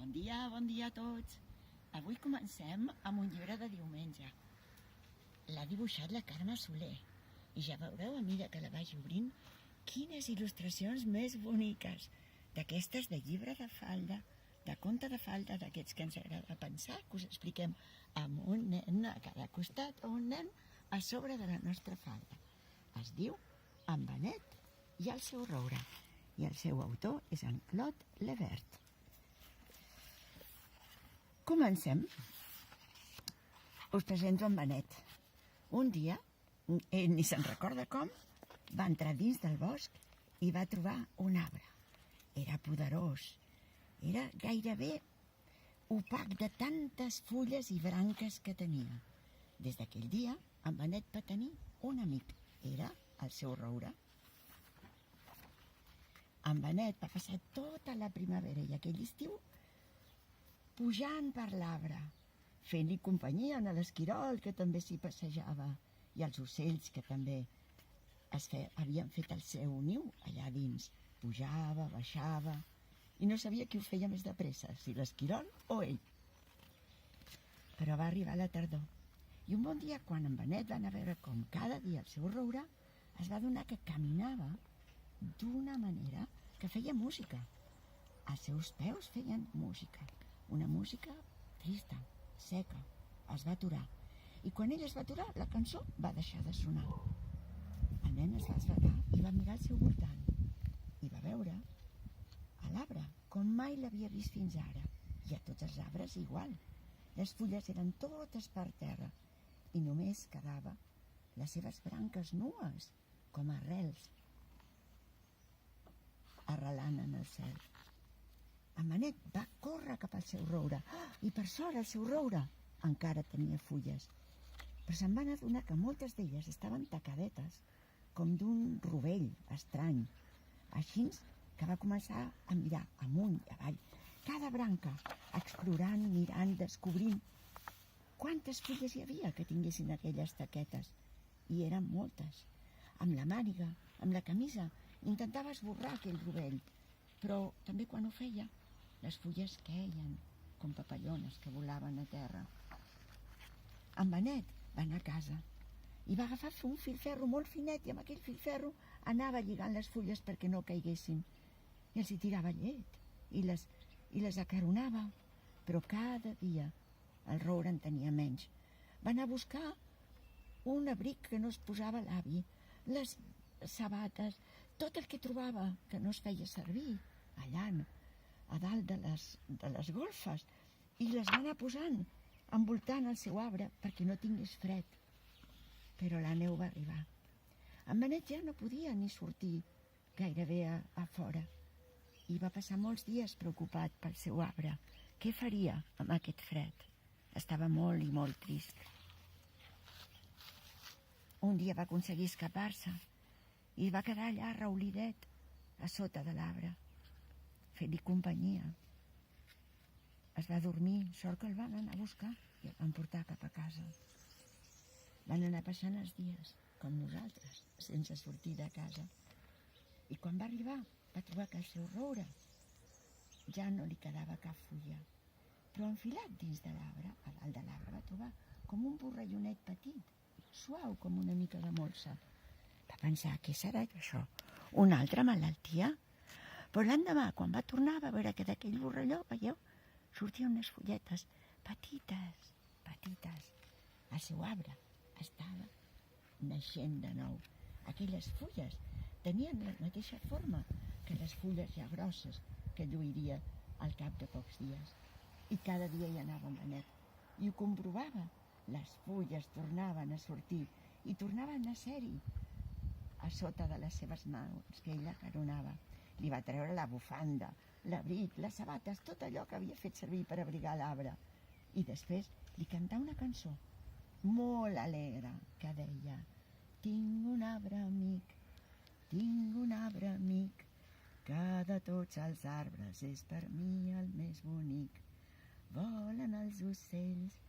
Bon dia a tots. Avui comencem amb un llibre de diumenge. L'ha dibuixat la Carme Soler i ja veureu a mesura que la vagi obrint quines il·lustracions més boniques, d'aquestes de llibre de falda, de conte de falda, d'aquests que ens agrada pensar, que us expliquem amb un nen a cada costat o un nen a sobre de la nostra falda. Es diu En Benet i el seu roure i el seu autor és en Claude Levert. Comencem. Us presento en Benet. Un dia, ell ni se'n recorda com, va entrar dins del bosc i va trobar un arbre. Era poderós, era gairebé opac de tantes fulles i branques que tenia. Des d'aquell dia, en Benet va tenir un amic. Era el seu roure. En Benet va passar tota la primavera i aquell estiu pujant per l'arbre, fent-li companyia a l'esquirol, que també s'hi passejava, i als ocells, que també havien fet el seu niu allà dins. Pujava, baixava, i no sabia qui ho feia més de pressa, si l'esquirol o ell. Però va arribar la tardor, i un bon dia, quan en Benet va anar a veure com cada dia el seu roure, es va adonar que caminava d'una manera que feia música. Els seus peus feien música. Una música trista, seca. Es va aturar. I quan ell es va aturar, la cançó va deixar de sonar. El nen es va esvagar i va mirar al seu voltant. I va veure a l'arbre com mai l'havia vist fins ara. I a tots els arbres igual. Les fulles eren totes per terra i només quedava les seves branques nues, com arrels, arrelant en el cel. En Benet va córrer cap al seu roure i per sort el seu roure encara tenia fulles. Però se'n van adonar que moltes d'elles estaven tacadetes, com d'un rovell estrany. Així que va començar a mirar amunt i avall, cada branca, explorant, mirant, descobrint quantes fulles hi havia que tinguessin aquelles taquetes. I eren moltes. Amb la màniga, amb la camisa, intentava esborrar aquell rovell, però també quan ho feia, les fulles queien com papallones que volaven a terra. En Benet va anar a casa i va agafar un filferro molt finet i amb aquell filferro anava lligant les fulles perquè no caiguessin. I els hi tirava llet i les acaronava, però cada dia el roure en tenia menys. Va anar a buscar un abric que no es posava l'avi, les sabates, tot el que trobava que no es feia servir allà a dalt de les golfes, i les va anar posant envoltant el seu arbre perquè no tingués fred. Però la neu va arribar. En Benet ja no podia ni sortir gairebé a fora i va passar molts dies preocupat pel seu arbre. Què faria amb aquest fred? Estava molt i molt trist. Un dia va aconseguir escapar-se i va quedar allà raolidet a sota de l'arbre, fent-li companyia. Es va dormir, sort que el van anar a buscar i el van portar cap a casa. Van anar passant els dies, com nosaltres, sense sortir de casa. I quan va arribar, va trobar que el seu roure ja no li quedava cap fulla. Però enfilat dins de l'arbre, a dalt de l'arbre, va trobar com un borrellonet petit, suau com una mica de molsa. Va pensar, què serà això? Una altra malaltia? Però l'endemà, quan va tornar, va veure que d'aquell borrelló, veieu, sortien unes fulletes petites, petites. El seu arbre estava naixent de nou. Aquelles fulles tenien la mateixa forma que les fulles ja grosses que lluiria al cap de pocs dies. I cada dia hi anava en Benet i ho comprovava. Les fulles tornaven a sortir i tornaven a ser-hi a sota de les seves mans que ell acaronava. Li va treure la bufanda, l'abric, les sabates, tot allò que havia fet servir per abrigar l'arbre. I després li cantà una cançó molt alegre que deia: tinc un arbre amic, que de tots els arbres és per mi el més bonic. Volen els ocells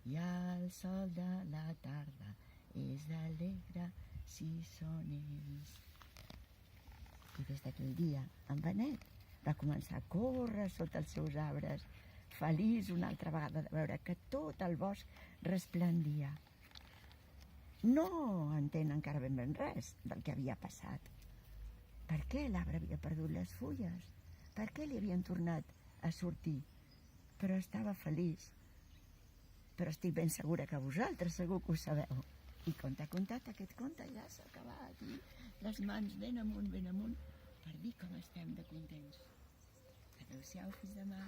i el sol de la tarda és alegre si són ells. I des d'aquell dia, en Benet Va començar a córrer sota els seus arbres, feliç una altra vegada de veure que tot el bosc resplendia. No entén encara ben res del que havia passat. Per què l'arbre havia perdut les fulles? Per què li havien tornat a sortir? Però estava feliç. Però estic ben segura que vosaltres segur que ho sabeu. I com t'ha contat aquest conte ja s'ha acabat i les mans ben amunt, per dir com estem de contents. Adéu-siau, fins demà.